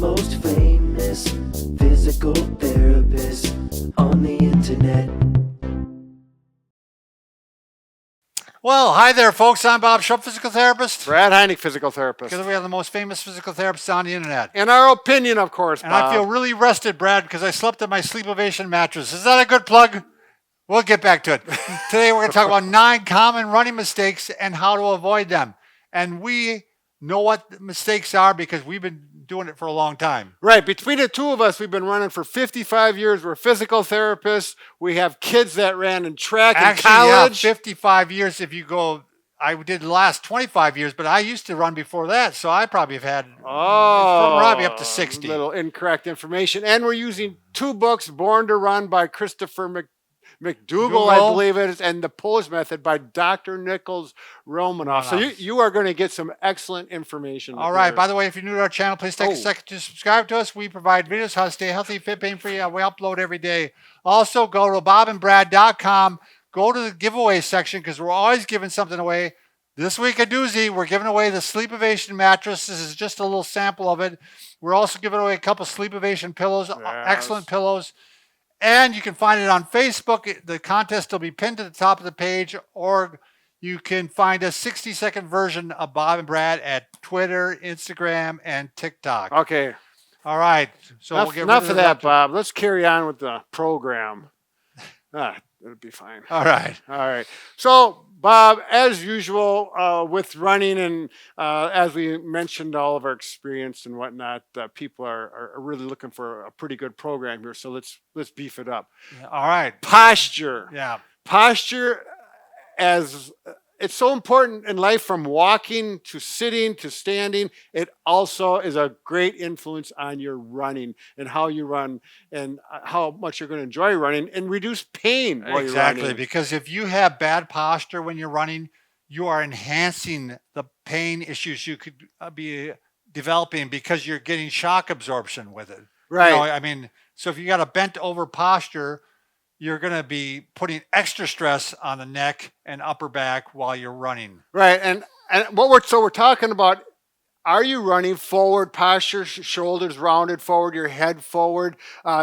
most famous physical therapist on the internet. Well, hi there, folks. I'm Bob Schupp, physical therapist. Brad Heineck, physical therapist. Because we have the most famous physical therapists on the internet. In our opinion, of course, And Bob. I feel really rested, Brad, because I slept in my Sleepovation mattress. Is that a good plug? We'll get back to it. Today we're going to talk about 9 common running mistakes and how to avoid them. And we know what the mistakes are because we've been doing it for a long time. Right. Between the two of us, we've been running for 55 years. We're physical therapists. We have kids that ran in track in college. Yeah, 55 years if you go. I did the last 25 years, but I used to run before that, so I probably have had probably up to 60. Little incorrect information. And we're using 2 books, Born to Run by Christopher McDougall, I believe it is, and The Pose Method by Dr. Nichols Romanoff. So you are going to get some excellent information. All right. By the way, if you're new to our channel, please take a second to subscribe to us. We provide videos how to stay healthy, fit, pain-free. We upload every day. Also, go to bobandbrad.com. Go to the giveaway section because we're always giving something away. This week, a doozy. We're giving away the Sleepovation mattress. This is just a little sample of it. We're also giving away a couple Sleepovation pillows, excellent pillows. And you can find it on Facebook. The contest will be pinned to the top of the page, or you can find a 60-second version of Bob and Brad at Twitter, Instagram, and TikTok. Okay. All right. So enough of that, Bob. Let's carry on with the program. It'll be fine. All right. All right. So, Bob, as usual, with running and as we mentioned, all of our experience and whatnot, people are really looking for a pretty good program here. So let's beef it up. All right. Posture. Yeah. Posture, as it's so important in life, from walking to sitting to standing. It also is a great influence on your running and how you run and how much you're going to enjoy running and reduce pain while you're running. Exactly, because if you have bad posture when you're running, you are enhancing the pain issues you could be developing because you're getting shock absorption with it. Right. You know, I mean, so if you got a bent over posture, you're going to be putting extra stress on the neck and upper back while you're running. Right. And what we're talking about, are you running forward posture, shoulders rounded forward, your head forward,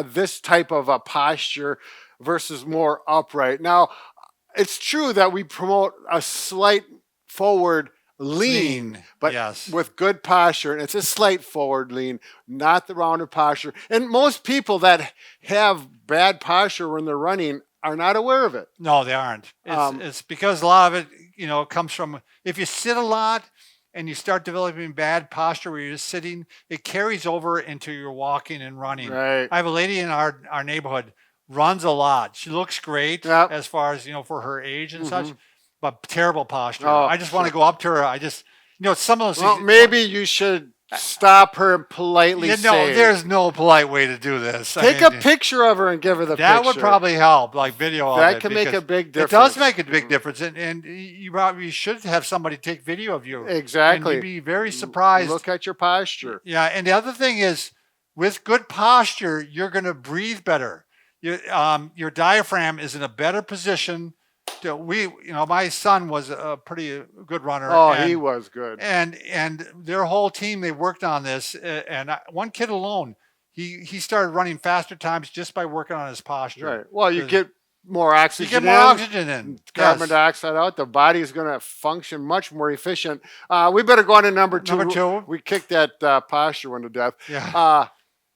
this type of a posture versus more upright? Now, it's true that we promote a slight forward lean, but with good posture, and it's a slight forward lean, not the rounded posture. And most people that have bad posture when they're running are not aware of it. No, they aren't. It's because a lot of it, comes from if you sit a lot and you start developing bad posture where you're just sitting, it carries over into your walking and running. Right. I have a lady in our neighborhood, runs a lot. She looks great as far as, for her age and such. But terrible posture. I just want to go up to her. Some of those things. Maybe you should stop her and politely say. There's no polite way to do this. Take a picture of her and give her the picture. That would probably help, like video of it. That can make a big difference. It does make a big difference. And you probably should have somebody take video of you. Exactly. And you'd be very surprised. Look at your posture. Yeah, and the other thing is, with good posture, you're going to breathe better. Your diaphragm is in a better position. My son was a pretty good runner. Oh, he was good. And their whole team, they worked on this. And one kid alone, he started running faster times just by working on his posture. Right. Well, you get more oxygen. You get more oxygen in. Carbon dioxide out. The body is going to function much more efficient. We better go on to number 2. Number 2. We kicked that posture one to death. Yeah.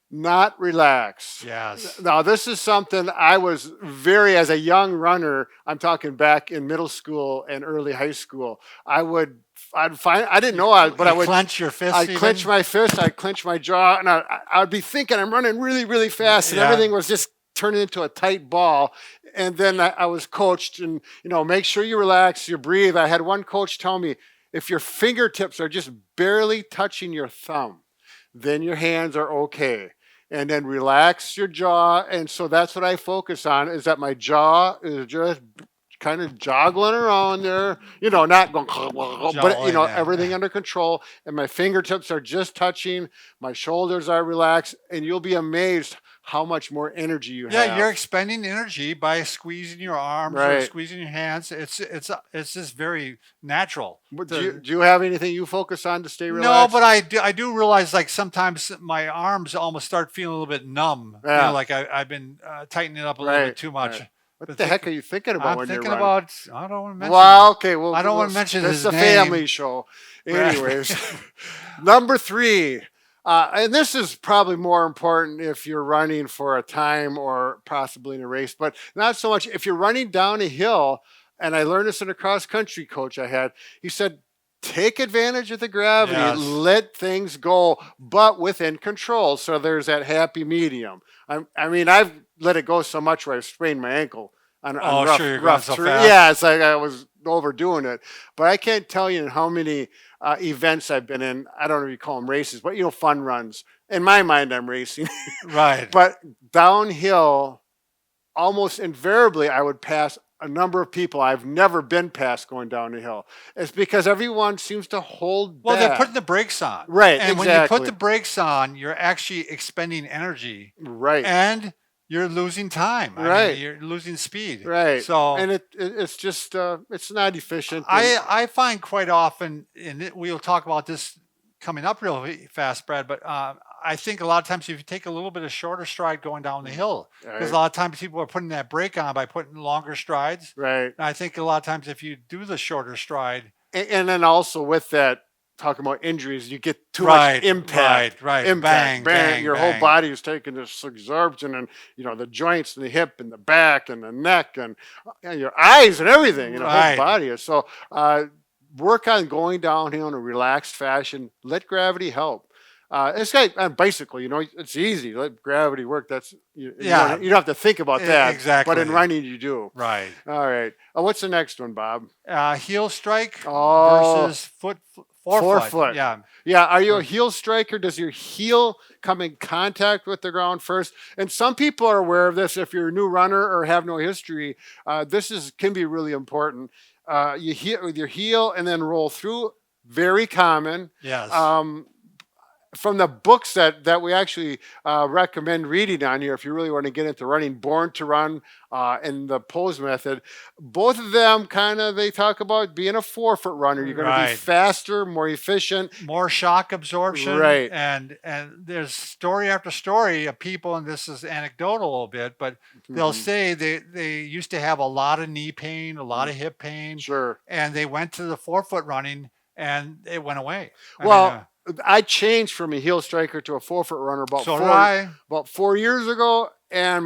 Not relax. Yes. Now, this is something I was as a young runner, I'm talking back in middle school and early high school, I would clench your fist. I'd clench my fist, I'd clench my jaw, and I'd be thinking I'm running really, really fast, and everything was just turning into a tight ball. And then I was coached, and make sure you relax, you breathe. I had one coach tell me, if your fingertips are just barely touching your thumb, then your hands are okay. And then relax your jaw. And so that's what I focus on, is that my jaw is just kind of joggling around there, not going, but everything under control. And my fingertips are just touching, my shoulders are relaxed, and you'll be amazed how much more energy you Yeah, have. you're expending energy by squeezing your arms or Right. squeezing your hands. It's just very natural. But to- do you have anything you focus on to stay no, relaxed? but I do realize like sometimes my arms almost start feeling a little bit numb. Yeah. Like I've been tightening it up a little bit Right, too much. right. What But the heck are you thinking about I'm when you're thinking running? about. I don't want to mention. Well, okay. Well, I don't want to mention This his is a name. family show. Right. Anyways, number 3, and this is probably more important if you're running for a time or possibly in a race, but not so much if you're running down a hill. And I learned this in a cross country coach I had. He said, take advantage of the gravity, Yes. let things go, but within control. So there's that happy medium. I mean, I've let it go so much where I sprained my ankle on Oh, rough, sure, you're going rough so terrain. fast. Yeah, it's like I was overdoing it. But I can't tell you how many events I've been in. I don't know if you call them races, but fun runs. In my mind, I'm racing. Right. But downhill, almost invariably, I would pass a number of people I've never been past going down the hill. It's because everyone seems to hold Well, back. they're putting the brakes on. Right, And when you put exactly. the brakes on, you're actually expending energy. Right. And you're losing time. I Right. mean, you're losing speed. Right. So And it's just it's not efficient. I find quite often, and we'll talk about this coming up real fast, Brad, but I think a lot of times if you take a little bit of shorter stride going down the hill, because Right. a lot of times people are putting that brake on by putting longer strides. Right. And I think a lot of times if you do the shorter stride, And then also with that, talking about injuries, you get too Right, much impact. right. Impact. Bang, bang, Your bang. whole body is taking this absorption, and the joints and the hip and the back and the neck and your eyes and everything. The whole Right. body is. So work on going downhill in a relaxed fashion. Let gravity help. It's like on bicycle, it's easy. Let gravity work. That's Yeah. you don't have to think about that. Exactly. But in running, you do. right. All right. What's the next one, Bob? Heel strike Oh. versus forefoot. Forefoot. Yeah. Yeah, are you a heel striker? Does your heel come in contact with the ground first? And some people are aware of this. If you're a new runner or have no history, can be really important. You hit with your heel and then roll through. Very common. Yes. From the books that we actually recommend reading on here, if you really want to get into running, Born to Run and the pose method, both of them they talk about being a forefoot runner. You're going to be Right. faster, more efficient. More shock absorption. Right. And there's story after story of people, and this is anecdotal a little bit, but they'll say they used to have a lot of knee pain, a lot of hip pain, Sure. and they went to the forefoot running and it went away. I changed from a heel striker to a forefoot runner about So did I. about 4 years ago, and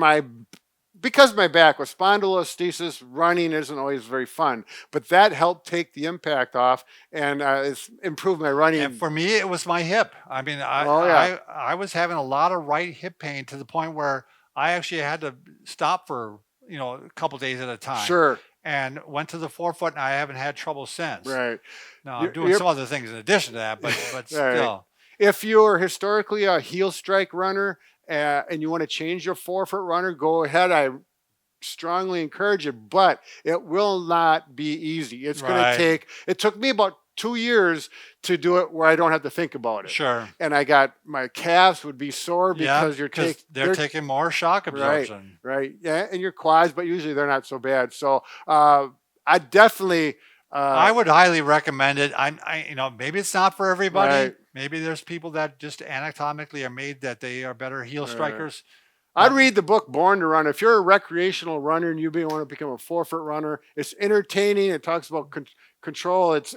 because my back was spondylolisthesis, running isn't always very fun, but that helped take the impact off, and it's improved my running. And for me, it was my hip. I mean, I was having a lot of right hip pain to the point where I actually had to stop for a couple days at a time. Sure. And went to the forefoot, and I haven't had trouble since. Right. Now I'm doing some other things in addition to that, but still. If you're historically a heel strike runner and you want to change your forefoot runner, go ahead. I strongly encourage it, but it will not be easy. It's going to take. It took me about 2 years to do it where I don't have to think about it. Sure. And I got my calves would be sore because they're taking more shock absorption. Right. Yeah, and your quads, but usually they're not so bad. So I definitely. I would highly recommend it. Maybe it's not for everybody. Right. Maybe there's people that just anatomically are made that they are better heel strikers. I'd read the book Born to Run. If you're a recreational runner and you want to become a forefoot runner, it's entertaining. It talks about control. It's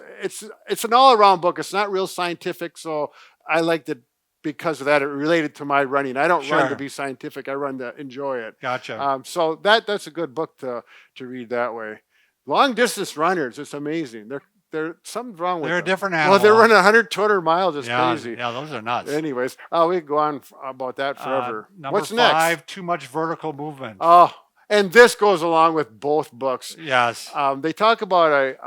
an all-around book. It's not real scientific, so I liked it because of that. It related to my running. I don't run to be scientific. I run to enjoy it. Gotcha. So that's a good book to read that way. Long distance runners, it's amazing. They're something's wrong with them. They're a different animal. Well, they're running 100, 200 miles. It's crazy. Yeah, those are nuts. Anyways, we could go on about that forever. Number What's 5, next? too much vertical movement. Oh, and this goes along with both books. Yes. They talk about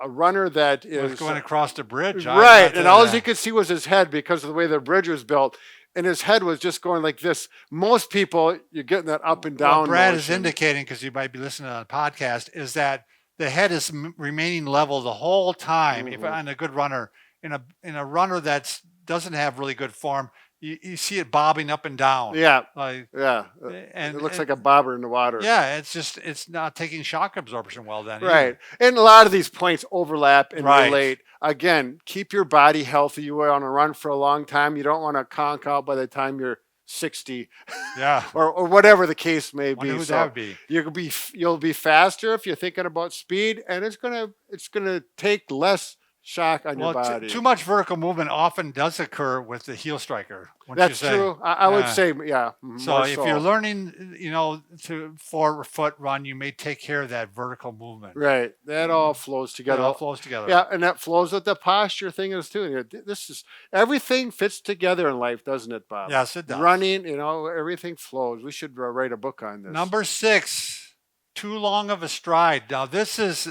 a runner that Was is going across the bridge. right, and all he could see was his head because of the way the bridge was built, and his head was just going like this. Most people, you're getting that up and down. What Brad is motion. indicating, because you might be listening on a podcast, is that the head is remaining level the whole time. If on a good runner, in a runner that doesn't have really good form, you see it bobbing up and down. Yeah. Like, Yeah. and It looks like a bobber in the water. yeah, it's not taking shock absorption well then. Right. Either. And a lot of these points overlap and Right. relate. Again, keep your body healthy. You want to run for a long time. You don't want to conk out by the time you're 60 Yeah. or whatever the case may Wonder be. who So that would be. you'll be faster if you're thinking about speed, and it's gonna take less shock on your Well, body. too much vertical movement often does occur with the heel striker. wouldn't That's you say? true. I would Yeah. say, yeah. So more if you're learning, to forward foot run, you may take care of that vertical movement. right, that all flows It together. all flows together. Yeah, and that flows with the posture thing is too. This is everything fits together in life, doesn't it, Bob? Yes, it does. Running, everything flows. We should write a book on this. Number 6, too long of a stride. Now this is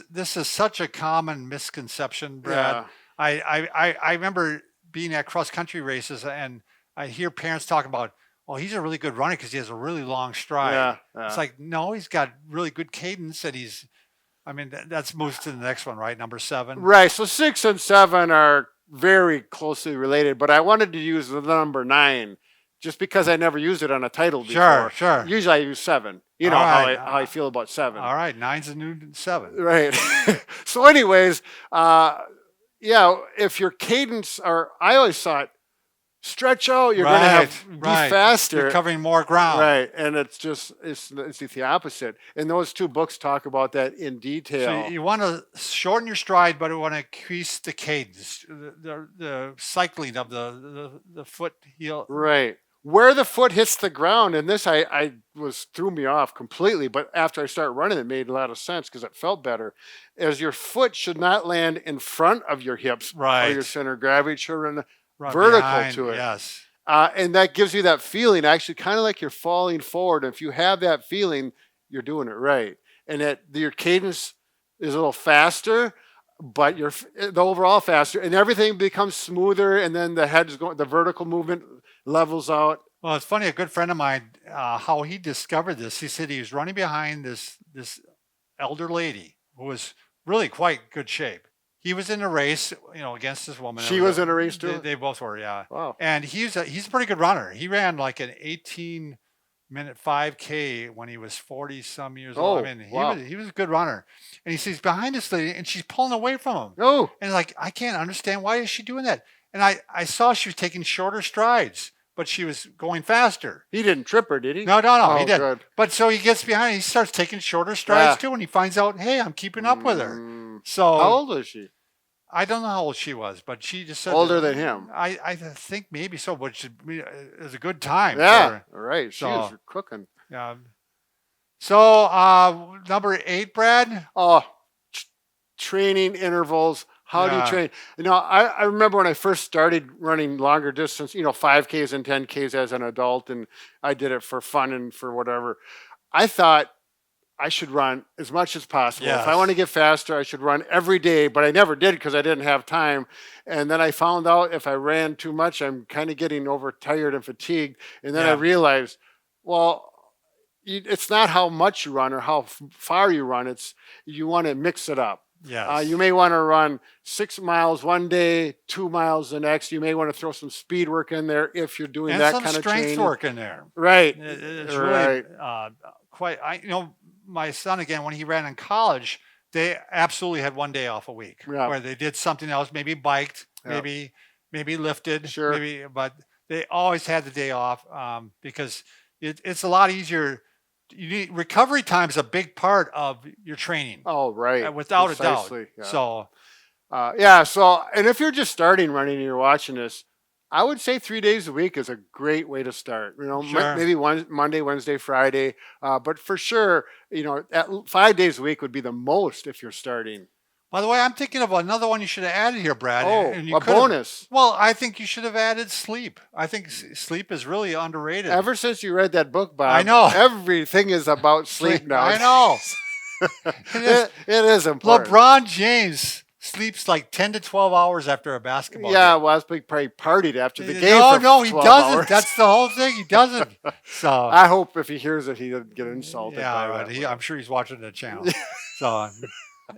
such a common misconception, Brad. Yeah. I remember being at cross country races and I hear parents talking about, oh, he's a really good runner because he has a really long stride. Yeah, It's like, no, he's got really good cadence and that's moves to the next one, right? Number 7. Right. So 6 and 7 are very closely related, but I wanted to use the number 9 just because I never used it on a title before. Sure. Usually I use 7. You know All how right. I feel about 7. All right, 9's the new 7. Right. So anyways, yeah, if your cadence I always thought stretch out, you're going to be faster. You're covering more ground. Right. And it's the opposite. And those two books talk about that in detail. So you want to shorten your stride, but you want to increase the cadence, the cycling of the foot heel. Right. Where the foot hits the ground, and this threw me off completely, but after I started running, it made a lot of sense because it felt better. As your foot should not land in front of your hips Right. or your center of gravity, it should run Right vertical behind, to it. Yes. And that gives you that feeling, actually, kind of like you're falling forward. If you have that feeling, you're doing it right. And that your cadence is a little faster, but the overall faster, and everything becomes smoother. And then the vertical movement levels out. Well, it's funny. A good friend of mine, how he discovered this. He said he was running behind this elder lady who was really quite good shape. He was in a race, against this woman. She was in a race too? They both were, yeah. Wow. And he's a pretty good runner. He ran like an 18-minute 5K when he was 40 some years old. Wow. He was a good runner. And he sees behind this lady, and she's pulling away from him. Oh. And like, I can't understand, why is she doing that? And I saw she was taking shorter strides, but she was going faster. He didn't trip her, did he? No, Oh, he didn't. good. But so he gets behind, he starts taking shorter strides too, and he finds out, hey, I'm keeping up with her. So How old is she? I don't know how old she was, but she just said Older than him. I think maybe so, which is a good time. Yeah, for her. right. She was cooking. Yeah. So number 8, Brad. Oh, training intervals. How do you train? I remember when I first started running longer distance, 5Ks and 10Ks as an adult, and I did it for fun and for whatever. I thought I should run as much as possible. Yes. If I want to get faster, I should run every day, but I never did because I didn't have time. And then I found out if I ran too much, I'm kind of getting overtired and fatigued. And then I realized, well, it's not how much you run or how far you run. You want to mix it up. Yes. You may want to run 6 miles one day, 2 miles the next. You may want to throw some speed work in there if you're doing that kind of some training. strength work in there. Right. It's really quite. My son, again, when he ran in college, they absolutely had one day off a week where they did something else, maybe biked, maybe lifted, but they always had the day off because it's a lot easier. Recovery time is a big part of your training. Oh, right. Without a doubt. Yeah. So, and if you're just starting running and you're watching this, I would say 3 days a week is a great way to start. Maybe Monday, Wednesday, Friday, but for sure, 5 days a week would be the most if you're starting. By the way, I'm thinking of another one you should have added here, Brad. A bonus. Well, I think you should have added sleep. I think sleep is really underrated. Ever since you read that book, Bob, I know. Everything is about sleep now. I know. It is important. LeBron James sleeps like 10 to 12 hours after a basketball game. Well, I probably partied after the game. No, he doesn't. Hours. That's the whole thing. He doesn't. So I hope if he hears it, he doesn't get insulted. Yeah, right. I'm sure he's watching the channel. So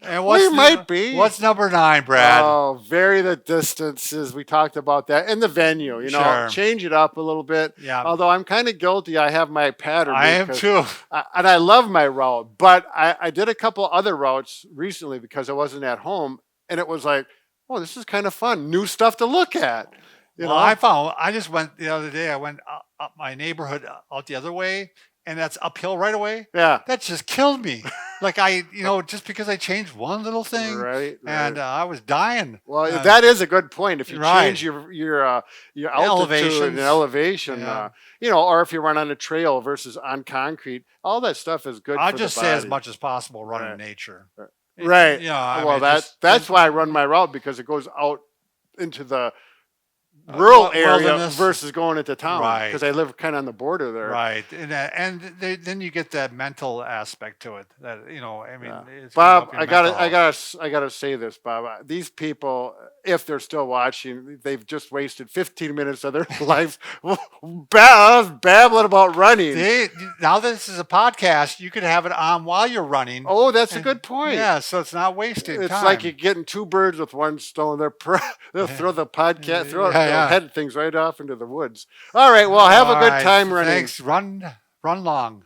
And We might be. What's number 9, Brad? Oh, vary the distances. We talked about that. And the venue, Sure. change it up a little bit. Yeah. Although I'm kind of guilty. I have my pattern. I am too. And I love my route. But I did a couple other routes recently because I wasn't at home. And it was like, oh, this is kind of fun. New stuff to look at. You know? I just went the other day. I went up my neighborhood out the other way, and that's uphill right away. Yeah. That just killed me. Like just because I changed one little thing, Right. and I was dying. Well, that is a good point. If you Right. change your altitude and elevation, Yeah. or if you run on a trail versus on concrete, all that stuff is good. I'll for just the say as body. much as possible, run in Right. nature. Right. I well, mean, that's why I run my route, because it goes out into the rural area wilderness. versus going into town. Right. Because I live kind of on the border there. Right, then you get that mental aspect to it. That I mean, it's gonna Bob, help your I mental gotta say this, Bob. These people, if they're still watching, they've just wasted 15 minutes of their life babbling about running. Now this is a podcast. You could have it on while you're running. Oh, that's a good point. Yeah, so it's not wasted It's time. like you're getting two birds with one stone. They'll throw the podcast, they'll head things right off into the woods. All right, well, have a good time running. Thanks. Run long.